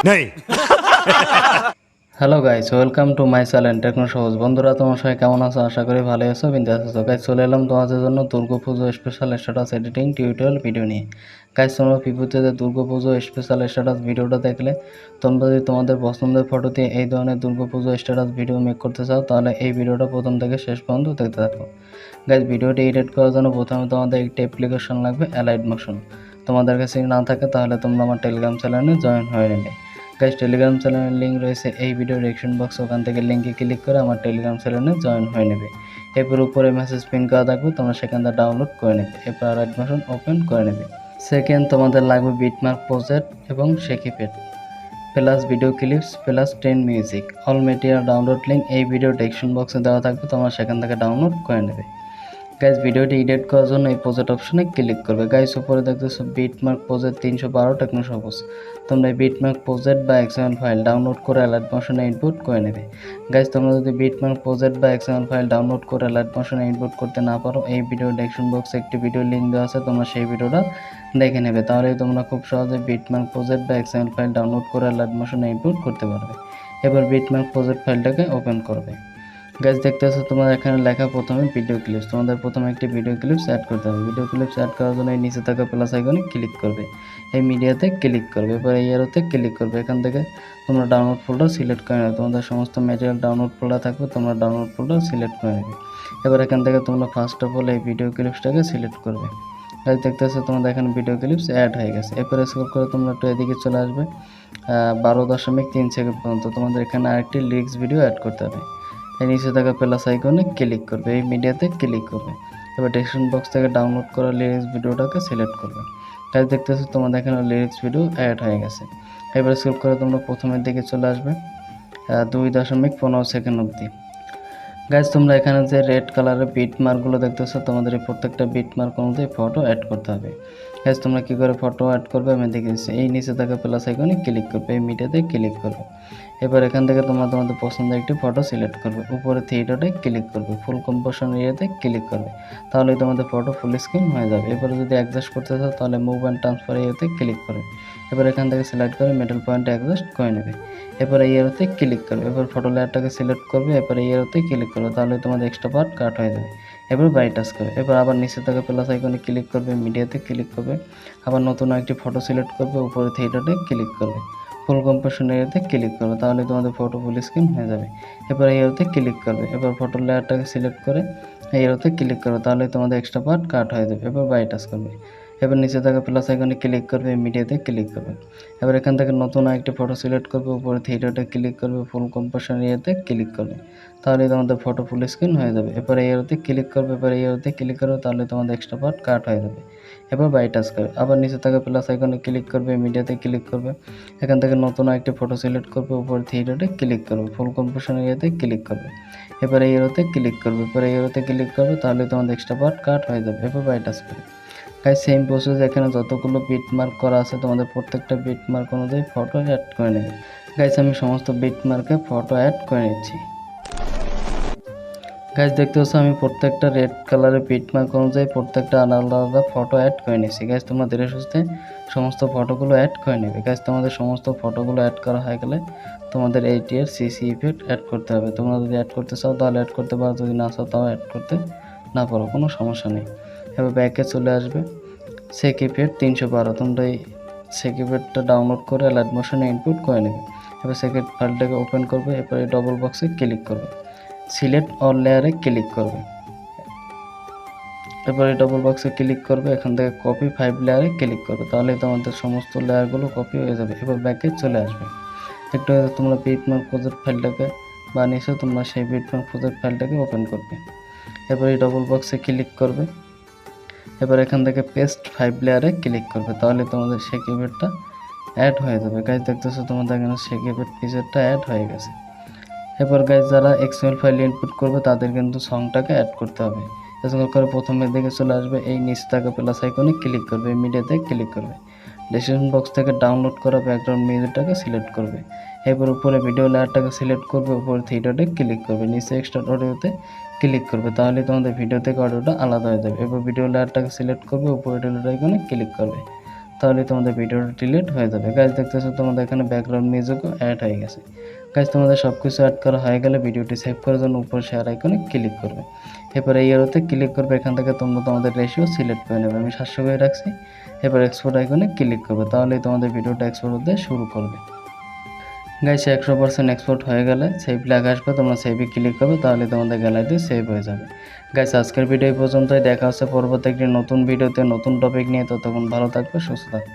नहीं। Hello guys, welcome to my channel techno Sabuj. বন্ধুরা, তোমার সবাই কেমন আছো? আশা করি ভালো আছো, বিন্দাস আছো। গাইস, চলে এলাম তোমাদের জন্য দুর্গা পুজো special status editing tutorial video নিয়ে। গাইস, তোমরা পিপুতে দুর্গা পুজো স্পেশাল স্ট্যাটাস ভিডিওটা দেখলে তোমরা যদি তোমাদের পছন্দের ফটো দিয়ে এই ধরনের দুর্গা পুজো স্ট্যাটাস ভিডিও মেক করতে চাও, তাহলে এই ভিডিওটা প্রথম থেকে শেষ পর্যন্ত দেখতে থাকো। গাইস, ভিডিওটি এডিট করার জন্য প্রথমে তোমাদের একটি অ্যাপ্লিকেশন লাগবে, অ্যালাইট মোশন। তোমাদের কাছে না থাকে তাহলে তোমরা আমার টেলিগ্রাম চ্যানেলে জয়েন হয়ে নেবে। গাইস, টেলিগ্রাম চ্যানেলের লিঙ্ক রয়েছে এই ভিডিও রিঅ্যাকশন বক্স, ওখান থেকে লিঙ্কে ক্লিক করে আমার টেলিগ্রাম চ্যানেলে জয়েন হয়ে নেবে। এরপর উপরে মেসেজ পিন করা থাকবে, তোমরা সেখান থেকে ডাউনলোড করে নেবে। এরপর অ্যালাইট মোশন ওপেন করে নেবে। সেকেন্ড, তোমাদের লাগবে বিটমার্ক প্রজেক্ট এবং শেকিপ্যাড plus video clips plus 10 music. All material download link এই ভিডিও ডেসক্রিপশন বক্সে দেওয়া থাকবে, তোমরা সেখান থেকে ডাউনলোড করে নেবে। গাইস, ভিডিওটি এডিট করার জন্য এই প্রজেক্ট অপশনে ক্লিক করবে। গাইস, উপরে দেখতেছো বিটমার্ক প্রজেক্ট 312 টেকনো সবুজ। তোমরা এই বিটমার্ক প্রজেক্ট বা এক্সএমএল ফাইল ডাউনলোড করে অ্যালাইট মোশনে ইনপুট করে নেবে। গাইস, তোমরা যদি বিটমার্ক প্রজেক্ট বা এক্সএমএল ফাইল ডাউনলোড করে অ্যালাইট মোশনে ইনপুট করতে না পারো, এই ভিডিও ডেসক্রিপশন বক্সে একটি ভিডিও লিঙ্ক দেওয়া আছে, তোমরা সেই ভিডিওটা দেখে নেবে। তাহলেই তোমরা খুব সহজে বিটমার্ক প্রজেক্ট বা এক্সএমএল ফাইল ডাউনলোড করে অ্যালাইট মোশনে ইনপুট করতে পারবে। এবার বিটমার্ক প্রজেক্ট ফাইলটাকে ওপেন করবে। গাইস, দেখতে পাচ্ছ তোমার এখানে লেখা প্রথমে ভিডিও ক্লিপস। তোমাদের প্রথমে একটি ভিডিও ক্লিপস অ্যাড করতে হবে। ভিডিও ক্লিপস অ্যাড করার জন্য এই নিচে থাকা প্লাস আইকনে ক্লিক করবে, এই মিডিয়াতে ক্লিক করবে, এরপর এই এরোতে ক্লিক করবে। এখান থেকে তোমরা ডাউনলোড ফোল্ডার সিলেক্ট করে নেবে। তোমাদের সমস্ত ম্যাটেরিয়াল ডাউনলোড ফোল্ডার থাকবে, তোমরা ডাউনলোড ফোল্ডার সিলেক্ট করে নেবে। এবার এখান থেকে তোমরা ফার্স্ট অফ অল এই ভিডিও ক্লিপসটাকে সিলেক্ট করবে। গাইস, দেখতে পাচ্ছ তোমাদের এখানে ভিডিও ক্লিপস অ্যাড হয়ে গেছে। এরপরে স্ক্রল করে তোমরা একটু এদিকে চলে আসবে 12.3 সেকেন্ড পর্যন্ত। তোমাদের এখানে আরেকটি লিরিক্স ভিডিও অ্যাড করতে হবে। এই নিচে থাকা প্লাস আইকনে ক্লিক করবে, এই মিডিয়াতে ক্লিক করবে। এবার ডেসক্রিপশন বক্স থেকে ডাউনলোড করা লিরিক্স ভিডিওটাকে সিলেক্ট করবে। গাইস, দেখতেছো তোমাদের এখানে লিরিক্স ভিডিও অ্যাড হয়ে গেছে। এবার স্ক্রল করে তোমরা প্রথমের দিকে চলে আসবে 2.15 সেকেন্ড অবধি। গাইস, তোমরা এখানে যে রেড কালারের বিট মার্কগুলো দেখতেছো, তোমাদের এই প্রত্যেকটা বিট মার্ক অনুযায়ী ফটো অ্যাড করতে হবে। গাইস, তোমরা কী করে ফটো অ্যাড করবে আমি দেখিয়েছি। এই নিচে থাকা প্লাস আইকনে ক্লিক করবে, এই মিডিয়াতে ক্লিক করবে। এবার এখান থেকে তোমরা তোমাদের পছন্দের একটি ফটো সিলেক্ট করবে, উপরে থ্রি ডটে ক্লিক করবে, ফুল কম্পোজিশন এরিয়াতে ক্লিক করবে, তাহলে তোমাদের ফটো ফুল স্ক্রিন হয়ে যাবে। এবারে যদি অ্যাডজাস্ট করতে চাও তাহলে মুভ অ্যান্ড ট্রান্সফার এরিয়াতে ক্লিক করবে। এবার এখান থেকে সিলেক্ট করে মিডল পয়েন্টে অ্যাডজাস্ট করে নেবে। এবার এই এরোতে ক্লিক করবে, এবার ফটো লেয়ারটাকে সিলেক্ট করবে, এবার এই এরোতে ক্লিক করবে, তাহলে তোমাদের এক্সট্রা পার্ট কাট হয়ে যাবে। এবার বাই টাচ করবে। এবার আবার নিচে থেকে প্লাস আইকনে ক্লিক করবে, মিডিয়াতে ক্লিক করবে, আবার নতুন একটি ফটো সিলেক্ট করবে, উপরে থ্রি ডটে ক্লিক করবে, ফুল কম্পোজিশন এরিয়াতে ক্লিক করবে, তাহলে তোমাদের ফটো ফুল স্ক্রিন হয়ে যাবে। এবার এই এরোতে ক্লিক করবে, এবার ফটো লেয়ারটাকে সিলেক্ট করে এই এরোতে ক্লিক করবে, তাহলে তোমাদের এক্সট্রা পার্ট কাট হয়ে যাবে। এবার বাই টাচ করবে। এবার নিচে থাকা প্লাস আইকনে ক্লিক করবে, মিডিয়াতে ক্লিক করবে। এবার এখান থেকে নতুন আরেকটি ফটো সিলেক্ট করবে, উপরে থ্রি ডটে ক্লিক করবে, ফুল কম্পোজিশন এরিয়াতে ক্লিক করবে, তাহলে তোমাদের ফটো ফুল স্ক্রিন হয়ে যাবে। এবার এই এরোতে ক্লিক করবে, এবার এই এরোতে ক্লিক করবে, তাহলে তোমাদের এক্সট্রা পার্ট কাট হয়ে যাবে। এবার বাই টাচ করবে। আবার নিচে থাকা প্লাস আইকনে ক্লিক করবে, মিডিয়াতে ক্লিক করবে, এখান থেকে নতুন আরেকটি ফটো সিলেক্ট করবে, উপরে থ্রি ডটে ক্লিক করবে, ফুল কম্পোজিশন এরিয়াতে ক্লিক করবে, এবার এই এরোতে ক্লিক করবে, এবার এই এরোতে ক্লিক করবে, তাহলে তোমাদের এক্সট্রা পার্ট কাট হয়ে যাবে। এবার বাই টাচ করবে। গাইস, সেম প্রসেস এখানে যতগুলো বিট মার্ক করা আছে, তোমাদের প্রত্যেকটা বিট মার্ক অনুযায়ী ফটো অ্যাড করে নেবে। গাইস, আমি সমস্ত বিট মার্কে ফটো অ্যাড করে নিচ্ছি। গাইস, দেখতে পাচ্ছ আমি প্রত্যেকটা রেড কালারের বিট মার্ক অনুযায়ী প্রত্যেকটা আলাদা আলাদা ফটো অ্যাড করে নিচ্ছি। গাইস, তোমরা ধীরে সুস্থে সমস্ত ফটোগুলো অ্যাড করে নেবে। গাইস, তোমাদের সমস্ত ফটোগুলো অ্যাড করা হয়ে গেলে তোমাদের এইটি এর সিসি ইফেক্ট অ্যাড করতে হবে। তোমরা যদি অ্যাড করতে চাও তাহলে অ্যাড করতে পারো, যদি না চাও তাও অ্যাড করতে না পারো, কোনো সমস্যা নেই। এবার ব্যাকে চলে আসবে, শেকিপ্যাড 312, তোমরা এই শেকিপ্যাডটা ডাউনলোড করে অ্যালাইট মোশনে ইনপুট করে নেবে। এবার সেকেন্ড ফাইলটাকে ওপেন করবে, এরপরে ডবল বক্সে ক্লিক করবে, সিলেক্ট অল লেয়ারে ক্লিক করবে, এরপরে ডবল বক্সে ক্লিক করবে, এখান থেকে কপি 5 লেয়ারে ক্লিক করবে, তাহলে তোমাদের সমস্ত লেয়ারগুলো কপি হয়ে যাবে। এবার ব্যাকে চলে আসবে। একটু তোমরা বিটমার্ক প্রজেক্ট ফাইলটাকে বানিয়েছো, তোমরা সেই বিটমার্ক প্রজেক্ট ফাইলটাকে ওপেন করবে, এরপরে ডবল বক্সে ক্লিক করবে, এবার এখান থেকে পেস্ট 5 লেয়ারে ক্লিক করবে, তাহলে তোমাদের সেই কিবোর্ডটা অ্যাড হয়ে যাবে। গাইজ, দেখতেছো তোমাদের এখানে সেই কিবোর্ড পিকচারটা অ্যাড হয়ে গেছে। এরপর গাইজ, যারা এক্সএমএল ফাইল ইনপুট করবে তাদের কিন্তু সংটাকে অ্যাড করতে হবে। এরকম করে প্রথমের দিকে চলে আসবে, এই নিচে থাকা প্লাস আইকনে ক্লিক করবে, মিডিয়াতে ক্লিক করবে, ডেসক্রিপশন বক্স থেকে ডাউনলোড করা ব্যাকগ্রাউন্ড মিউজিকটাকে সিলেক্ট করবে, এরপর উপরে ভিডিও লেয়ারটাকে সিলেক্ট করবে, উপরে থ্রি ডটে ক্লিক করবে, নিচে এক্সট্রা অডিওতে ক্লিক করবে, তাহলে তোমাদের ভিডিও থেকে অডিওটা আলাদা হয়ে যাবে। এরপর ভিডিও লেয়ারটাকে সিলেক্ট করবে, উপরে ডিলিট আইকনে ক্লিক করবে, তাহলে তোমাদের ভিডিওটা ডিলিট হয়ে যাবে। গাইজ দেখতেছো তোমাদের এখানে ব্যাকগ্রাউন্ড মিউজিকও অ্যাড হয়ে গেছে। গাইজ তোমাদের সব কিছু অ্যাড করা হয়ে গেলে ভিডিওটি সেভ করার জন্য উপর শেয়ার আইকনে ক্লিক করবে। এরপরে এই এরোতে ক্লিক করবে, এখান থেকে তোমরা তোমাদের রেশিও সিলেক্ট করে নেবে। আমি 700 করে রাখছি। এরপর এক্সপোর্ট আইকনে ক্লিক করবে, তাহলেই তোমাদের ভিডিওটা এক্সপোর্ট হতে শুরু করবে। গাইস 100% এক্সপোর্ট হয়ে গেলে সেভ লেখা আসবে, তোমরা সেভে ক্লিক করবে, তাহলে তোমাদের গ্যালারিতে সেভ হয়ে যাবে। গাইস আজকের ভিডিও এই পর্যন্তই, দেখা হচ্ছে পরবর্তী একটি নতুন ভিডিওতে নতুন টপিক নিয়ে। ততক্ষণ ভালো থাকবে, সুস্থ থাকবে।